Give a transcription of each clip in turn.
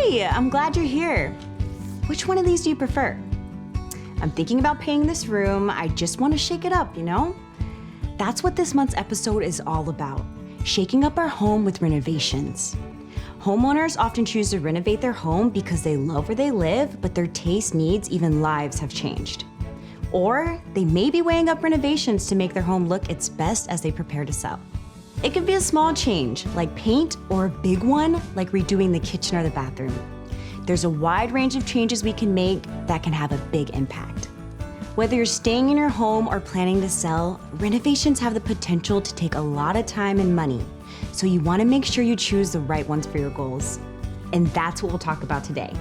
Hey, I'm glad you're here. Which one of these do you prefer? I'm thinking about painting this room. I just want to shake it up, you know? That's what this month's episode is all about, shaking up our home with renovations. Homeowners often choose to renovate their home because they love where they live, but their taste, needs, even lives have changed. Or they may be weighing up renovations to make their home look its best as they prepare to sell. It can be a small change, like paint, or a big one, like redoing the kitchen or the bathroom. There's a wide range of changes we can make that can have a big impact. Whether you're staying in your home or planning to sell, renovations have the potential to take a lot of time and money. So you want to make sure you choose the right ones for your goals. And that's what we'll talk about today.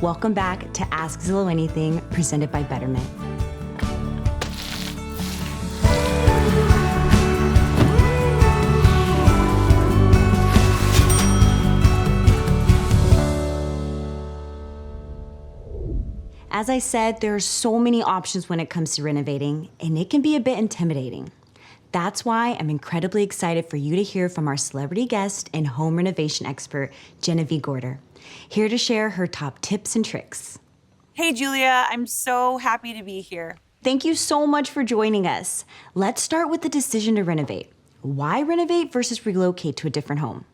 Welcome back to Ask Zillow Anything, presented by Betterment. As I said, there are so many options when it comes to renovating, and it can be a bit intimidating. That's why I'm incredibly excited for you to hear from our celebrity guest and home renovation expert, Genevieve Gorder, here to share her top tips and tricks. Hey, Julia, I'm so happy to be here. Thank you so much for joining us. Let's start with the decision to renovate. Why renovate versus relocate to a different home?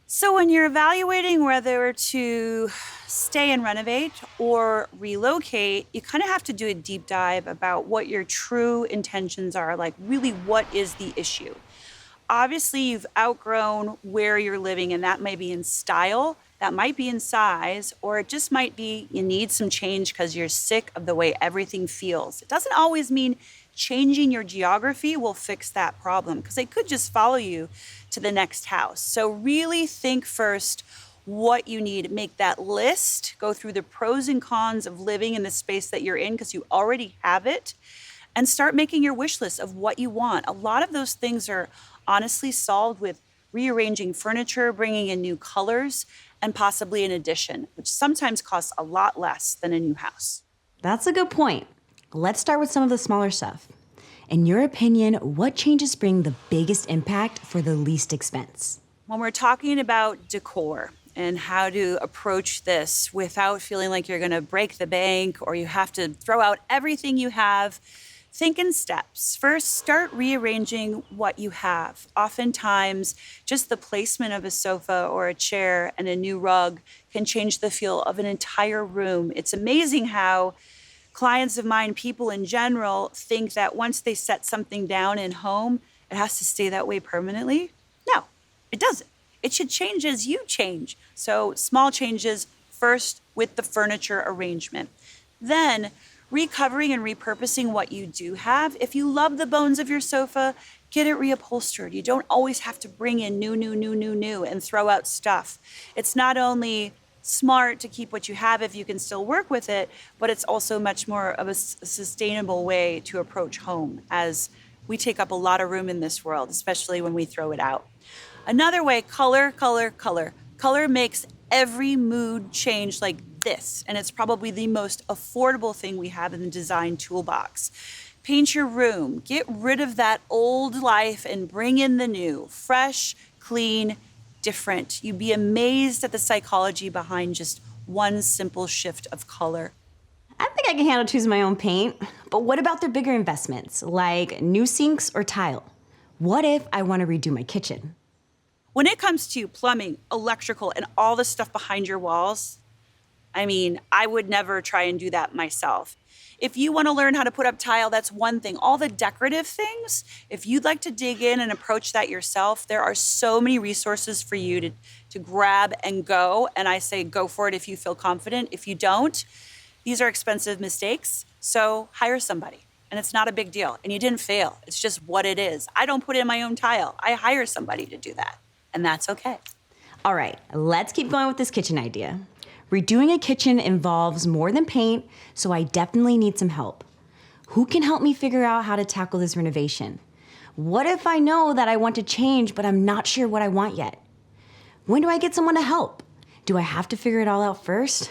So when you're evaluating whether to stay and renovate or relocate, you kind of have to do a deep dive about what your true intentions are, like really what is the issue. Obviously, you've outgrown where you're living, and that may be in style, that might be in size, or it just might be you need some change because you're sick of the way everything feels. It doesn't always mean changing your geography will fix that problem, because they could just follow you to the next house. So really think first what you need. Make that list, go through the pros and cons of living in the space that you're in because you already have it, and start making your wish list of what you want. A lot of those things are honestly solved with rearranging furniture, bringing in new colors, and possibly an addition, which sometimes costs a lot less than a new house. That's a good point. Let's start with some of the smaller stuff. In your opinion, what changes bring the biggest impact for the least expense? When we're talking about decor and how to approach this without feeling like you're going to break the bank or you have to throw out everything you have, think in steps. First, start rearranging what you have. Oftentimes, just the placement of a sofa or a chair and a new rug can change the feel of an entire room. It's amazing how clients of mine, people in general, think that once they set something down in home, it has to stay that way permanently. No, it doesn't. It should change as you change. So small changes first with the furniture arrangement. Then recovering and repurposing what you do have. If you love the bones of your sofa, get it reupholstered. You don't always have to bring in new and throw out stuff. It's not only smart to keep what you have if you can still work with it, but it's also much more of a sustainable way to approach home, as we take up a lot of room in this world, especially when we throw it out. Another way, color. Color makes every mood change like this, and it's probably the most affordable thing we have in the design toolbox. Paint your room, get rid of that old life and bring in the new, fresh, clean, different. You'd be amazed at the psychology behind just one simple shift of color. I think I can handle choosing my own paint, but what about the bigger investments, like new sinks or tile? What if I want to redo my kitchen? When it comes to plumbing, electrical, and all the stuff behind your walls, I would never try and do that myself. If you want to learn how to put up tile, that's one thing. All the decorative things, if you'd like to dig in and approach that yourself, there are so many resources for you to grab and go. And I say go for it if you feel confident. If you don't, these are expensive mistakes. So hire somebody. And it's not a big deal. And you didn't fail. It's just what it is. I don't put in my own tile. I hire somebody to do that. And that's okay. All right, let's keep going with this kitchen idea. Redoing a kitchen involves more than paint, so I definitely need some help. Who can help me figure out how to tackle this renovation? What if I know that I want to change, but I'm not sure what I want yet? When do I get someone to help? Do I have to figure it all out first?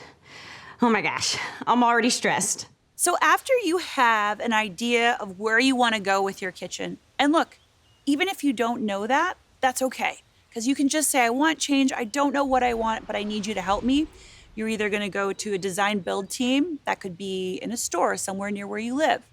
Oh my gosh, I'm already stressed. So after you have an idea of where you want to go with your kitchen, and look, even if you don't know that, that's okay. Because you can just say, I want change. I don't know what I want, but I need you to help me. You're either going to go to a design build team that could be in a store somewhere near where you live.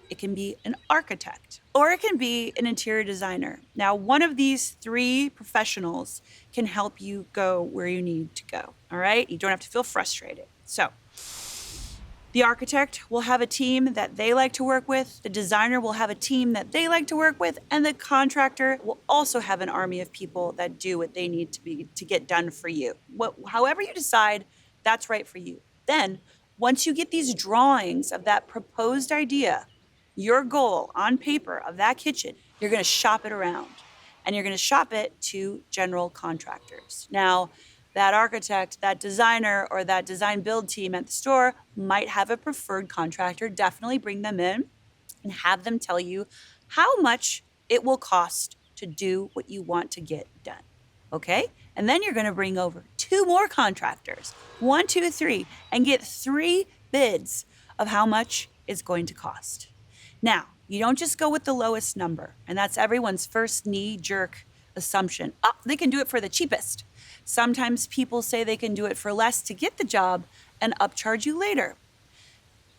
It can be an architect, or it can be an interior designer. Now, one of these three professionals can help you go where you need to go. All right. You don't have to feel frustrated. So, the architect will have a team that they like to work with, the designer will have a team that they like to work with, and the contractor will also have an army of people that do what they need to get done for you. However you decide, that's right for you. Then, once you get these drawings of that proposed idea, your goal on paper of that kitchen, you're going to shop it around, and you're going to shop it to general contractors. Now, that architect, that designer, or that design build team at the store might have a preferred contractor. Definitely bring them in and have them tell you how much it will cost to do what you want to get done. Okay? And then you're going to bring over two more contractors, 1, 2, 3, and get 3 bids of how much it's going to cost. Now, you don't just go with the lowest number, and that's everyone's first knee-jerk assumption. Oh, they can do it for the cheapest. Sometimes people say they can do it for less to get the job and upcharge you later.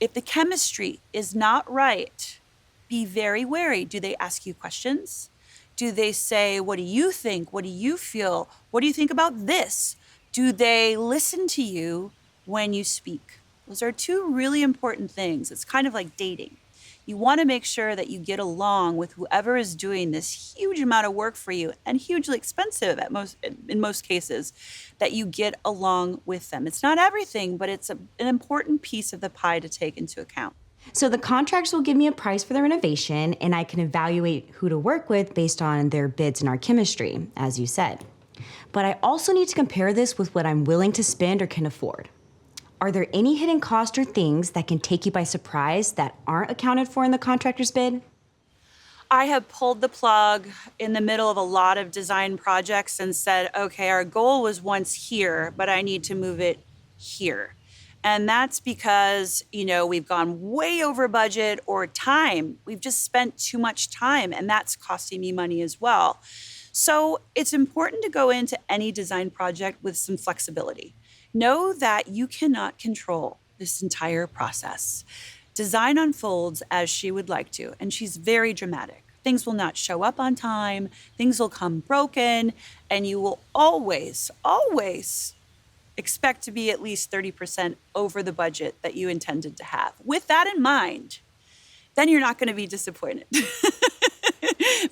If the chemistry is not right, be very wary. Do they ask you questions? Do they say, what do you think? What do you feel? What do you think about this? Do they listen to you when you speak? Those are 2 really important things. It's kind of like dating. You want to make sure that you get along with whoever is doing this huge amount of work for you and hugely expensive in most cases, that you get along with them. It's not everything, but it's an important piece of the pie to take into account. So the contractors will give me a price for the renovation, and I can evaluate who to work with based on their bids and our chemistry, as you said. But I also need to compare this with what I'm willing to spend or can afford. Are there any hidden costs or things that can take you by surprise that aren't accounted for in the contractor's bid? I have pulled the plug in the middle of a lot of design projects and said, okay, our goal was once here, but I need to move it here. And that's because, we've gone way over budget, or time. We've just spent too much time, and that's costing me money as well. So it's important to go into any design project with some flexibility. Know that you cannot control this entire process. Design unfolds as she would like to, and she's very dramatic. Things will not show up on time, things will come broken, and you will always expect to be at least 30% over the budget that you intended to have. With that in mind, then you're not going to be disappointed.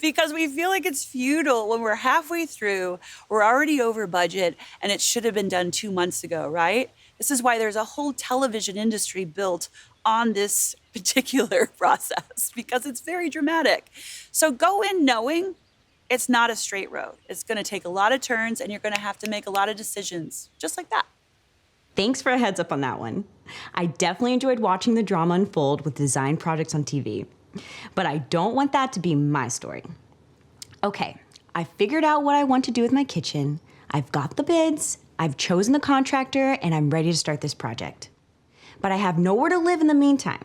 Because we feel like it's futile when we're halfway through, we're already over budget, and it should have been done 2 months ago, right? This is why there's a whole television industry built on this particular process, because it's very dramatic. So go in knowing it's not a straight road. It's going to take a lot of turns, and you're going to have to make a lot of decisions, just like that. Thanks for a heads up on that one. I definitely enjoyed watching the drama unfold with design projects on TV. But I don't want that to be my story. Okay, I figured out what I want to do with my kitchen. I've got the bids, I've chosen the contractor, and I'm ready to start this project. But I have nowhere to live in the meantime.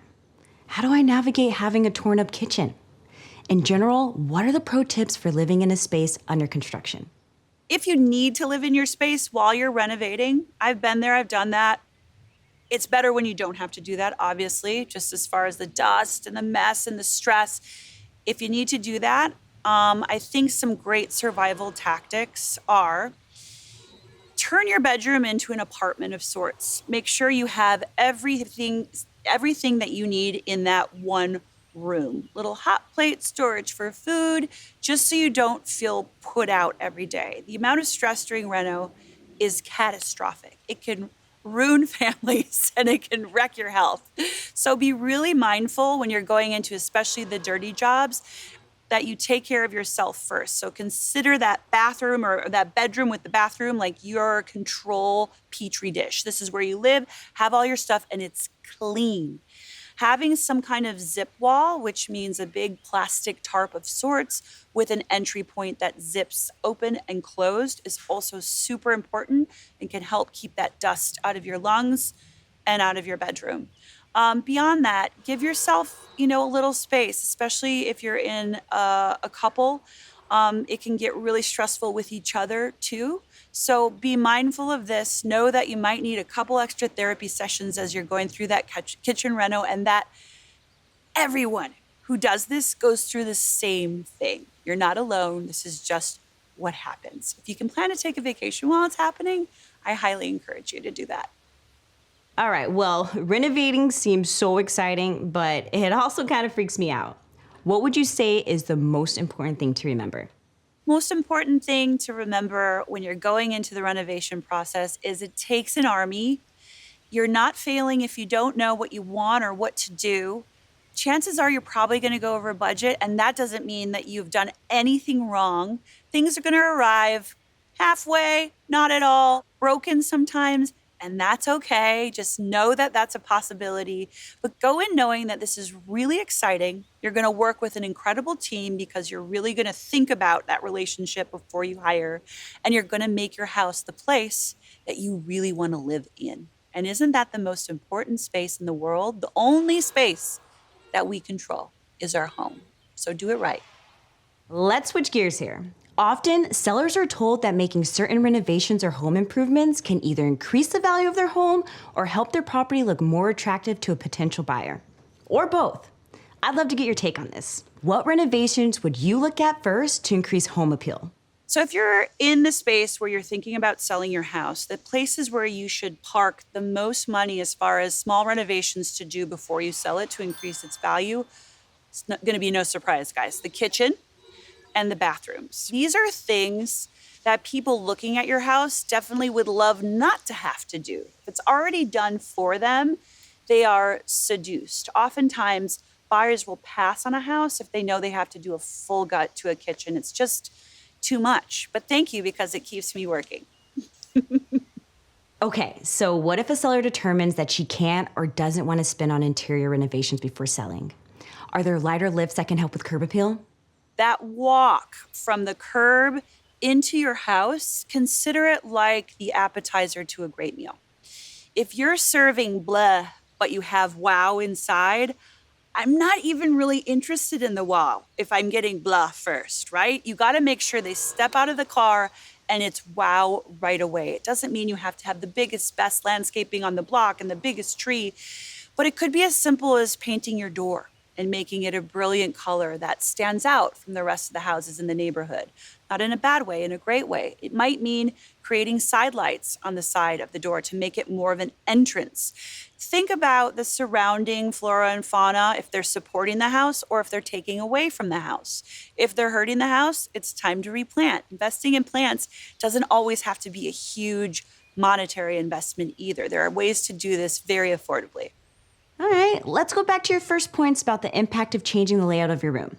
How do I navigate having a torn up kitchen? In general, what are the pro tips for living in a space under construction? If you need to live in your space while you're renovating, I've been there, I've done that. It's better when you don't have to do that, obviously, just as far as the dust and the mess and the stress. If you need to do that, I think some great survival tactics are: turn your bedroom into an apartment of sorts. Make sure you have everything that you need in that one room. Little hot plate storage for food, just so you don't feel put out every day. The amount of stress during reno is catastrophic. It can ruin families and it can wreck your health. So be really mindful when you're going into especially the dirty jobs that you take care of yourself first. So consider that bathroom or that bedroom with the bathroom like your control petri dish. This is where you live, have all your stuff, and it's clean. Having some kind of zip wall, which means a big plastic tarp of sorts with an entry point that zips open and closed, is also super important and can help keep that dust out of your lungs and out of your bedroom. Beyond that, give yourself, a little space, especially if you're in a couple. It can get really stressful with each other too. So be mindful of this. Know that you might need a couple extra therapy sessions as you're going through that kitchen reno, and that everyone who does this goes through the same thing. You're not alone. This is just what happens. If you can plan to take a vacation while it's happening, I highly encourage you to do that. All right, well, renovating seems so exciting, but it also kind of freaks me out. What would you say is the most important thing to remember? Most important thing to remember when you're going into the renovation process is it takes an army. You're not failing if you don't know what you want or what to do. Chances are you're probably going to go over budget, and that doesn't mean that you've done anything wrong. Things are going to arrive halfway, not at all, broken sometimes, and that's okay. Just know that that's a possibility. But go in knowing that this is really exciting. You're going to work with an incredible team because you're really going to think about that relationship before you hire, and you're going to make your house the place that you really want to live in. And isn't that the most important space in the world? The only space that we control is our home. So do it right. Let's switch gears here. Often, sellers are told that making certain renovations or home improvements can either increase the value of their home or help their property look more attractive to a potential buyer. Or both. I'd love to get your take on this. What renovations would you look at first to increase home appeal? So if you're in the space where you're thinking about selling your house, the places where you should park the most money as far as small renovations to do before you sell it to increase its value, it's not going to be no surprise, guys. The kitchen and the bathrooms. These are things that people looking at your house definitely would love not to have to do. If it's already done for them, they are seduced. Oftentimes, buyers will pass on a house if they know they have to do a full gut to a kitchen. It's just too much. But thank you, because it keeps me working. Okay, so what if a seller determines that she can't or doesn't want to spend on interior renovations before selling? Are there lighter lifts that can help with curb appeal? That walk from the curb into your house, consider it like the appetizer to a great meal. If you're serving blah, but you have wow inside, I'm not even really interested in the wow if I'm getting blah first, right? You got to make sure they step out of the car and it's wow right away. It doesn't mean you have to have the biggest, best landscaping on the block and the biggest tree, but it could be as simple as painting your door and making it a brilliant color that stands out from the rest of the houses in the neighborhood. Not in a bad way, in a great way. It might mean creating side lights on the side of the door to make it more of an entrance. Think about the surrounding flora and fauna, if they're supporting the house or if they're taking away from the house. If they're hurting the house, it's time to replant. Investing in plants doesn't always have to be a huge monetary investment either. There are ways to do this very affordably. All right, let's go back to your first points about the impact of changing the layout of your room.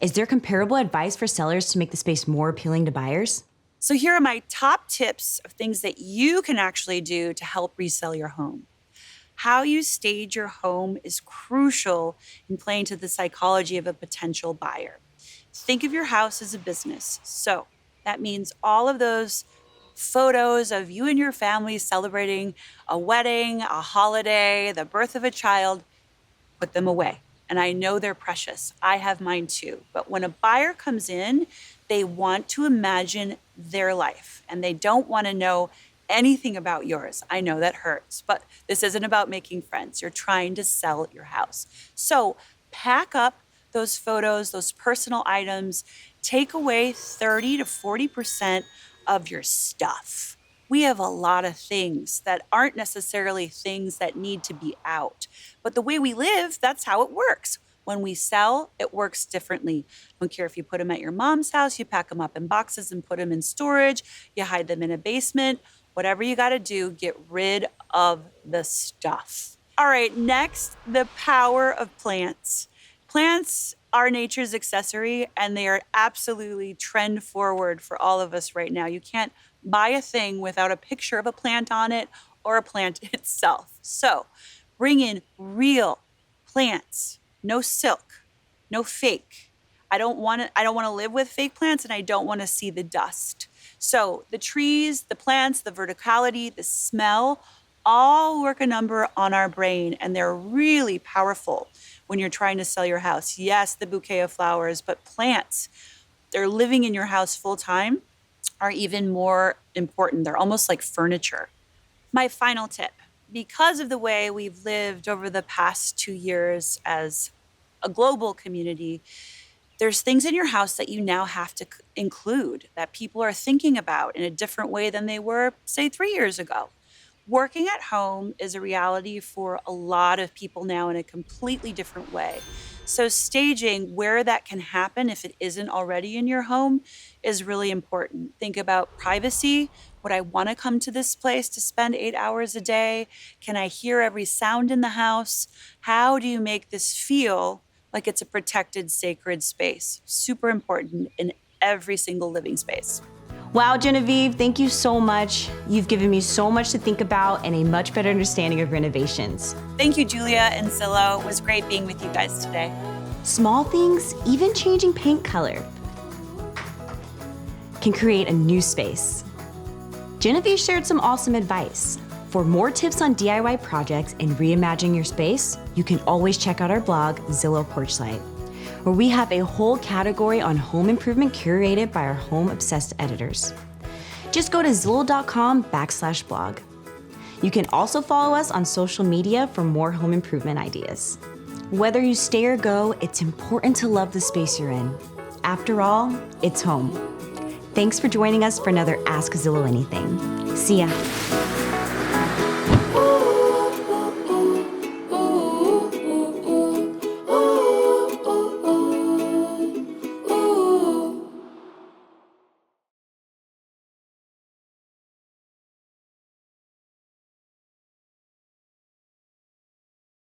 Is there comparable advice for sellers to make the space more appealing to buyers? So here are my top tips of things that you can actually do to help resell your home. How you stage your home is crucial in playing to the psychology of a potential buyer. Think of your house as a business. So that means all of those photos of you and your family celebrating a wedding, a holiday, the birth of a child, put them away. And I know they're precious. I have mine too. But when a buyer comes in, they want to imagine their life and they don't want to know anything about yours. I know that hurts, but this isn't about making friends. You're trying to sell your house. So pack up those photos, those personal items, take away 30 to 40% of your stuff. We have a lot of things that aren't necessarily things that need to be out. But the way we live, that's how it works. When we sell, it works differently. I don't care if you put them at your mom's house, you pack them up in boxes and put them in storage, you hide them in a basement, whatever you got to do, get rid of the stuff. All right, next, the power of plants. Plants are nature's accessory, and they are absolutely trend forward for all of us right now. You can't buy a thing without a picture of a plant on it or a plant itself. So bring in real plants, no silk, no fake. I don't want to live with fake plants, and I don't want to see the dust. So the trees, the plants, the verticality, the smell, all work a number on our brain, and they're really powerful when you're trying to sell your house. Yes, the bouquet of flowers, but plants they're living in your house full time are even more important. They're almost like furniture. My final tip, because of the way we've lived over the past 2 years as a global community, there's things in your house that you now have to include that people are thinking about in a different way than they were, say, 3 years ago. Working at home is a reality for a lot of people now in a completely different way. So, staging where that can happen if it isn't already in your home is really important. Think about privacy. Would I want to come to this place to spend 8 hours a day? Can I hear every sound in the house? How do you make this feel like it's a protected, sacred space? Super important in every single living space. Wow, Genevieve, thank you so much. You've given me so much to think about and a much better understanding of renovations. Thank you, Julia and Zillow. It was great being with you guys today. Small things, even changing paint color, can create a new space. Genevieve shared some awesome advice. For more tips on DIY projects and reimagining your space, you can always check out our blog, Zillow Porchlight, where we have a whole category on home improvement curated by our home-obsessed editors. Just go to zillow.com/blog. You can also follow us on social media for more home improvement ideas. Whether you stay or go, it's important to love the space you're in. After all, it's home. Thanks for joining us for another Ask Zillow Anything. See ya.